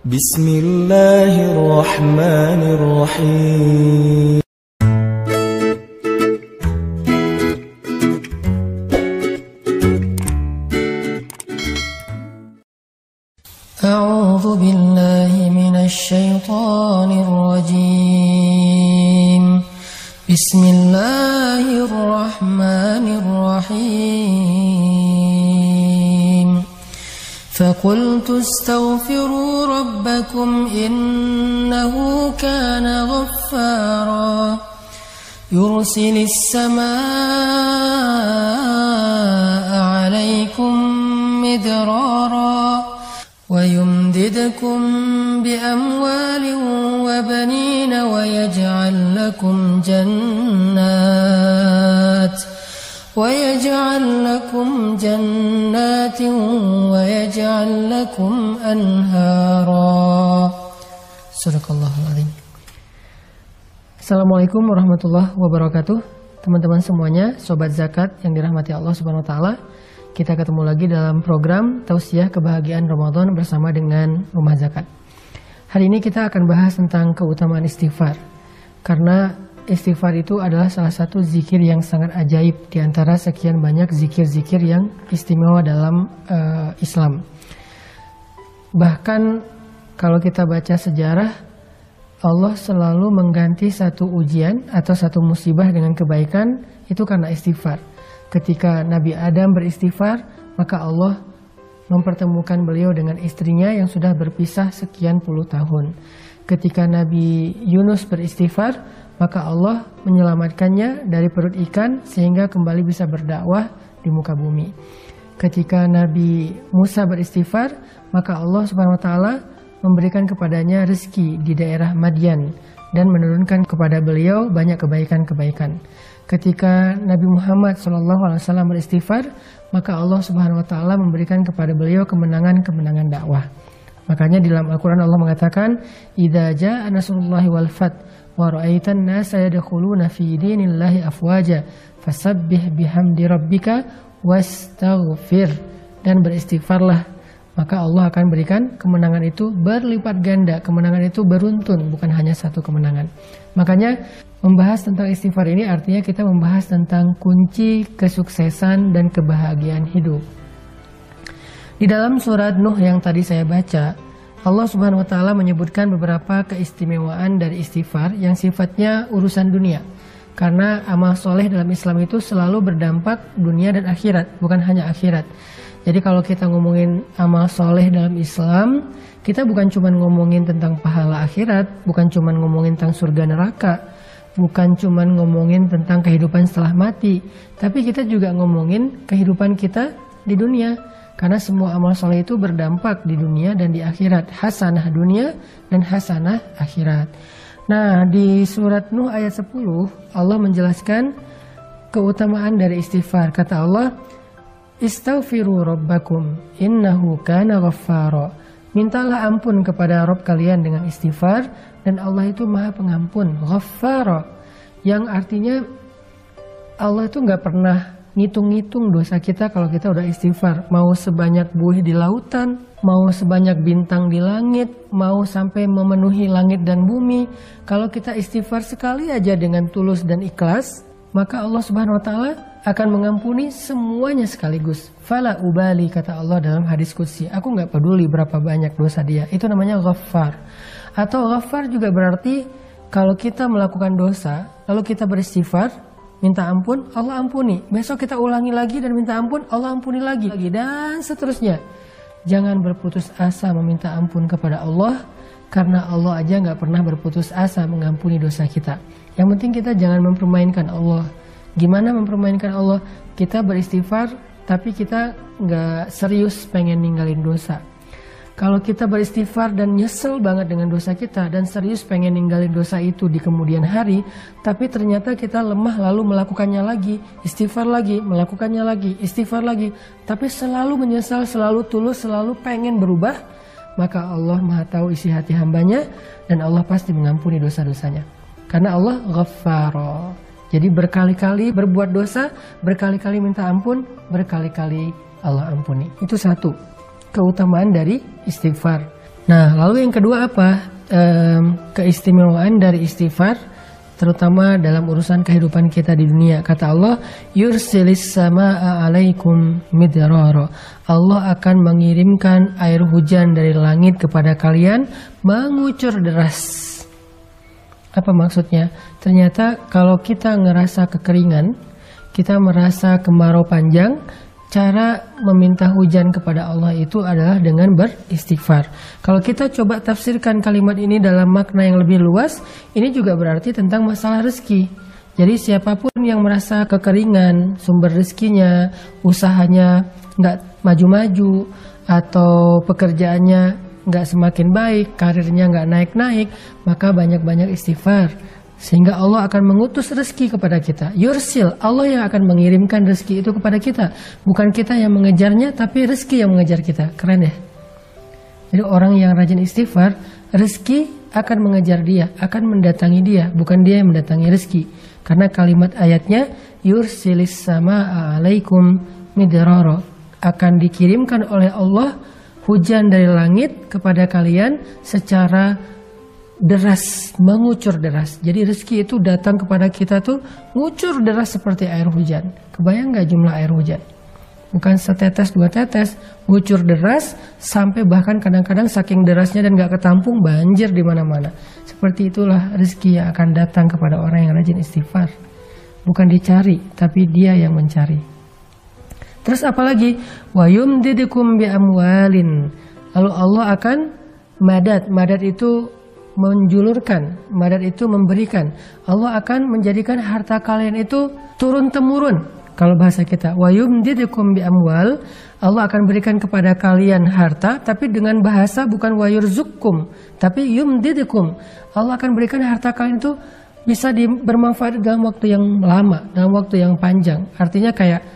بسم الله الرحمن الرحيم أعوذ بالله من الشيطان الرجيم بسم الله الرحمن الرحيم فقلت استغفروا ربكم إنه كان غفارا يرسل السماء عليكم مدرارا ويمددكم بأموال وبنين ويجعل لكم جنات ويجعل لكم أنهارا. Sadaqallahul Adzim. Assalamualaikum warahmatullahi wabarakatuh. Teman-teman semuanya, sobat zakat yang dirahmati Allah Subhanahu wa taala. Kita ketemu lagi dalam program Tausiah Kebahagiaan Ramadan bersama dengan Rumah Zakat. Hari ini kita akan bahas tentang keutamaan istighfar. Karena istighfar itu adalah salah satu zikir yang sangat ajaib di antara sekian banyak zikir-zikir yang istimewa dalam Islam. Bahkan kalau kita baca sejarah, Allah selalu mengganti satu ujian atau satu musibah dengan kebaikan itu karena istighfar. Ketika Nabi Adam beristighfar, maka Allah mempertemukan beliau dengan istrinya yang sudah berpisah sekian puluh tahun. Ketika Nabi Yunus beristighfar, maka Allah menyelamatkannya dari perut ikan sehingga kembali bisa berdakwah di muka bumi. Ketika Nabi Musa beristighfar, maka Allah Subhanahu wa taala memberikan kepadanya rezeki di daerah Madian dan menurunkan kepada beliau banyak kebaikan-kebaikan. Ketika Nabi Muhammad SAW beristighfar, maka Allah Subhanahu wa taala memberikan kepada beliau kemenangan-kemenangan dakwah. Makanya di dalam Al-Qur'an Allah mengatakan, "Idza jaa nasrullahi wal fath wa ra'aitan nasa yadkhuluna fi dinillahi afwaja fasabbih bihamdi rabbika wastaghfir." Dan beristighfarlah, maka Allah akan berikan kemenangan itu berlipat ganda. Kemenangan itu beruntun, bukan hanya satu kemenangan. Makanya membahas tentang istighfar ini artinya kita membahas tentang kunci kesuksesan dan kebahagiaan hidup. Di dalam surat Nuh yang tadi saya baca, Allah Subhanahu wa taala menyebutkan beberapa keistimewaan dari istighfar yang sifatnya urusan dunia. Karena amal soleh dalam Islam itu selalu berdampak dunia dan akhirat, bukan hanya akhirat. Jadi kalau kita ngomongin amal soleh dalam Islam, kita bukan cuma ngomongin tentang pahala akhirat, bukan cuma ngomongin tentang surga neraka, bukan cuma ngomongin tentang kehidupan setelah mati, tapi kita juga ngomongin kehidupan kita di dunia. Karena semua amal soleh itu berdampak di dunia dan di akhirat, hasanah dunia dan hasanah akhirat. Nah, di surat Nuh ayat 10, Allah menjelaskan keutamaan dari istighfar. Kata Allah, "Istaghfiru rabbakum innahu kana ghaffara." Mintalah ampun kepada Rabb kalian dengan istighfar, dan Allah itu Maha Pengampun, Ghaffara, yang artinya Allah itu nggak pernah ngitung-ngitung dosa kita kalau kita udah istighfar. Mau sebanyak buih di lautan, mau sebanyak bintang di langit, mau sampai memenuhi langit dan bumi, kalau kita istighfar sekali aja dengan tulus dan ikhlas, maka Allah Subhanahu wa taala akan mengampuni semuanya sekaligus. Fala ubali, kata Allah dalam hadis qudsi, aku nggak peduli berapa banyak dosa dia. Itu namanya ghaffar. Atau ghaffar juga berarti kalau kita melakukan dosa, lalu kita beristighfar, minta ampun, Allah ampuni. Besok kita ulangi lagi dan minta ampun, Allah ampuni lagi, dan seterusnya. Jangan berputus asa meminta ampun kepada Allah, karena Allah aja nggak pernah berputus asa mengampuni dosa kita. Yang penting kita jangan mempermainkan Allah. Gimana mempermainkan Allah? Kita beristighfar, tapi kita nggak serius pengen ninggalin dosa. Kalau kita beristighfar dan nyesel banget dengan dosa kita dan serius pengen ninggalin dosa itu di kemudian hari, tapi ternyata kita lemah lalu melakukannya lagi, istighfar lagi, melakukannya lagi, istighfar lagi, tapi selalu menyesal, selalu tulus, selalu pengen berubah, maka Allah Maha tahu isi hati hambanya dan Allah pasti mengampuni dosa-dosanya. Karena Allah Ghaffara. Jadi berkali-kali berbuat dosa, berkali-kali minta ampun, berkali-kali Allah ampuni. Itu satu keutamaan dari istighfar. Nah, lalu yang kedua apa? Keistimewaan dari istighfar, terutama dalam urusan kehidupan kita di dunia. Kata Allah, yursilis samaa alaikum midrara. Allah akan mengirimkan air hujan dari langit kepada kalian mengucur deras. Apa maksudnya? Ternyata kalau kita ngerasa kekeringan, kita merasa kemarau panjang, cara meminta hujan kepada Allah itu adalah dengan beristighfar. Kalau kita coba tafsirkan kalimat ini dalam makna yang lebih luas, ini juga berarti tentang masalah rezeki. Jadi siapapun yang merasa kekeringan, sumber rezekinya, usahanya nggak maju-maju, atau pekerjaannya nggak semakin baik, karirnya nggak naik-naik, maka banyak-banyak istighfar. Sehingga Allah akan mengutus rezeki kepada kita. Yursil, Allah yang akan mengirimkan rezeki itu kepada kita. Bukan kita yang mengejarnya, tapi rezeki yang mengejar kita. Keren ya? Jadi orang yang rajin istighfar, rezeki akan mengejar dia, akan mendatangi dia. Bukan dia yang mendatangi rezeki. Karena kalimat ayatnya, yursilis samaa alaikum midrara. Akan dikirimkan oleh Allah hujan dari langit kepada kalian secara deras, mengucur deras. Jadi rezeki itu datang kepada kita tuh ngucur deras seperti air hujan. Kebayang gak jumlah air hujan? Bukan setetes dua tetes, ngucur deras sampai bahkan kadang-kadang saking derasnya dan gak ketampung banjir di mana-mana. Seperti itulah rezeki yang akan datang kepada orang yang rajin istighfar. Bukan dicari, tapi dia yang mencari. Terus apalagi? Wa yumdidukum bi amwalin. Lalu Allah akan madad itu menjulurkan, madad itu memberikan. Allah akan menjadikan harta kalian itu turun-temurun. Kalau bahasa kita, wa yumdidukum bi amwal, Allah akan berikan kepada kalian harta, tapi dengan bahasa bukan wa yurzukum, tapi yumdidukum. Allah akan berikan harta kalian itu bisa bermanfaat dalam waktu yang lama, dalam waktu yang panjang. Artinya kayak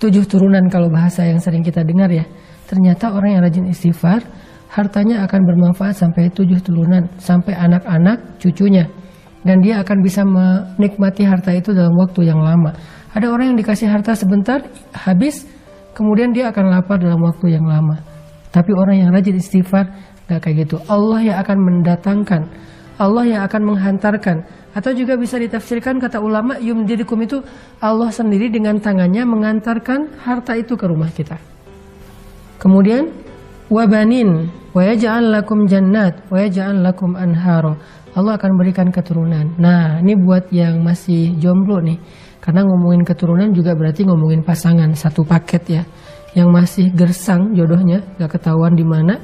7 turunan kalau bahasa yang sering kita dengar ya. Ternyata orang yang rajin istighfar, hartanya akan bermanfaat sampai 7 turunan, sampai anak-anak cucunya. Dan dia akan bisa menikmati harta itu dalam waktu yang lama. Ada orang yang dikasih harta sebentar, habis, kemudian dia akan lapar dalam waktu yang lama. Tapi orang yang rajin istighfar, gak kayak gitu. Allah yang akan mendatangkan, Allah yang akan menghantarkan. Atau juga bisa ditafsirkan kata ulama, yumdidukum itu Allah sendiri dengan tangannya mengantarkan harta itu ke rumah kita. Kemudian, wabanin wa yaj'al lakum jannat wa yaj'al lakum anhara. Allah akan berikan keturunan. Nah, ini buat yang masih jomblo nih. Karena ngomongin keturunan juga berarti ngomongin pasangan, satu paket ya. Yang masih gersang jodohnya, gak ketahuan di mana,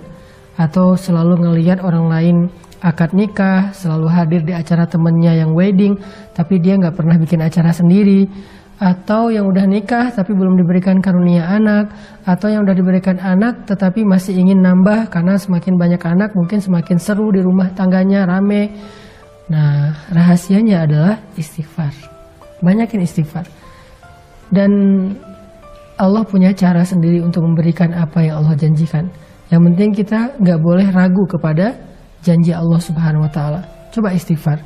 atau selalu ngelihat orang lain akad nikah, selalu hadir di acara temennya yang wedding, tapi dia gak pernah bikin acara sendiri. Atau yang udah nikah tapi belum diberikan karunia anak, atau yang udah diberikan anak tetapi masih ingin nambah karena semakin banyak anak mungkin semakin seru di rumah tangganya, rame. Nah, rahasianya adalah istighfar. Banyakin istighfar. Dan Allah punya cara sendiri untuk memberikan apa yang Allah janjikan. Yang penting kita gak boleh ragu kepada janji Allah Subhanahu wa Ta'ala. Coba istighfar.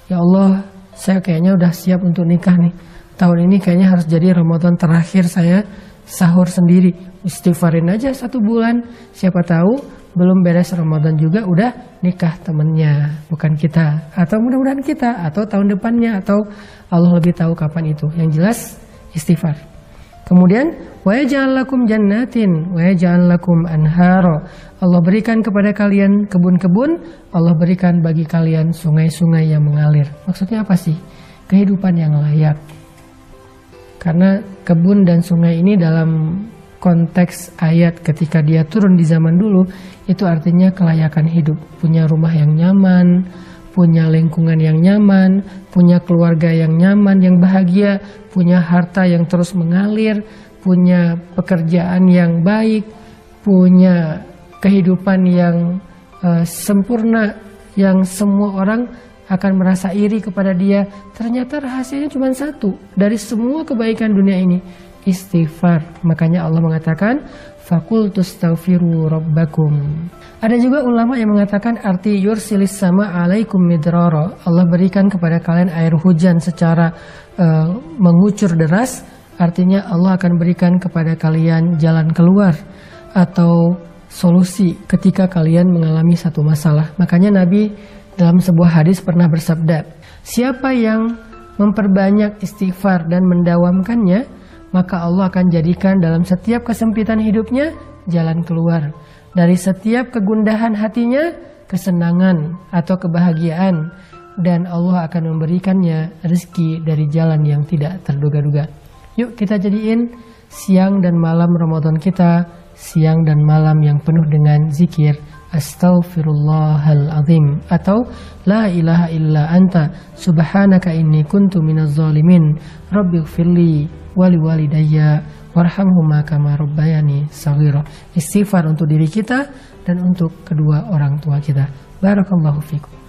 Ya Allah, saya kayaknya udah siap untuk nikah nih. Tahun ini kayaknya harus jadi Ramadan terakhir saya sahur sendiri. Istighfarin aja 1 bulan. Siapa tahu belum beres Ramadan juga udah nikah temennya, bukan kita. Atau mudah-mudahan kita, atau tahun depannya, atau Allah lebih tahu kapan itu. Yang jelas istighfar. Kemudian wa yaj'al lakum jannatin wa yaj'al lakum anhara. Allah berikan kepada kalian kebun-kebun, Allah berikan bagi kalian sungai-sungai yang mengalir. Maksudnya apa sih? Kehidupan yang layak. Karena kebun dan sungai ini dalam konteks ayat ketika dia turun di zaman dulu, itu artinya kelayakan hidup. Punya rumah yang nyaman, punya lingkungan yang nyaman, punya keluarga yang nyaman, yang bahagia, punya harta yang terus mengalir, punya pekerjaan yang baik, punya kehidupan yang sempurna, yang semua orang akan merasa iri kepada dia. Ternyata rahasianya cuma satu dari semua kebaikan dunia ini, istighfar. Makanya Allah mengatakan faqultu astaghfiru rabbakum. Ada juga ulama yang mengatakan arti yursilis sama alaikum midrara. Allah berikan kepada kalian air hujan secara mengucur deras. Artinya Allah akan berikan kepada kalian jalan keluar, atau solusi ketika kalian mengalami satu masalah. Makanya Nabi dalam sebuah hadis pernah bersabda, siapa yang memperbanyak istighfar dan mendawamkannya, maka Allah akan jadikan dalam setiap kesempitan hidupnya jalan keluar. Dari setiap kegundahan hatinya, kesenangan atau kebahagiaan. Dan Allah akan memberikannya rezeki dari jalan yang tidak terduga-duga. Yuk kita jadiin siang dan malam Ramadan kita siang dan malam yang penuh dengan zikir Astaghfirullahaladzim atau La ilaha illa anta subhanaka inni kuntu minaz zalimin rabbighfirli wali walidayya warhamhuma kama rabbayani shaghira. Istighfar untuk diri kita dan untuk kedua orang tua kita. Barakallahu fikum.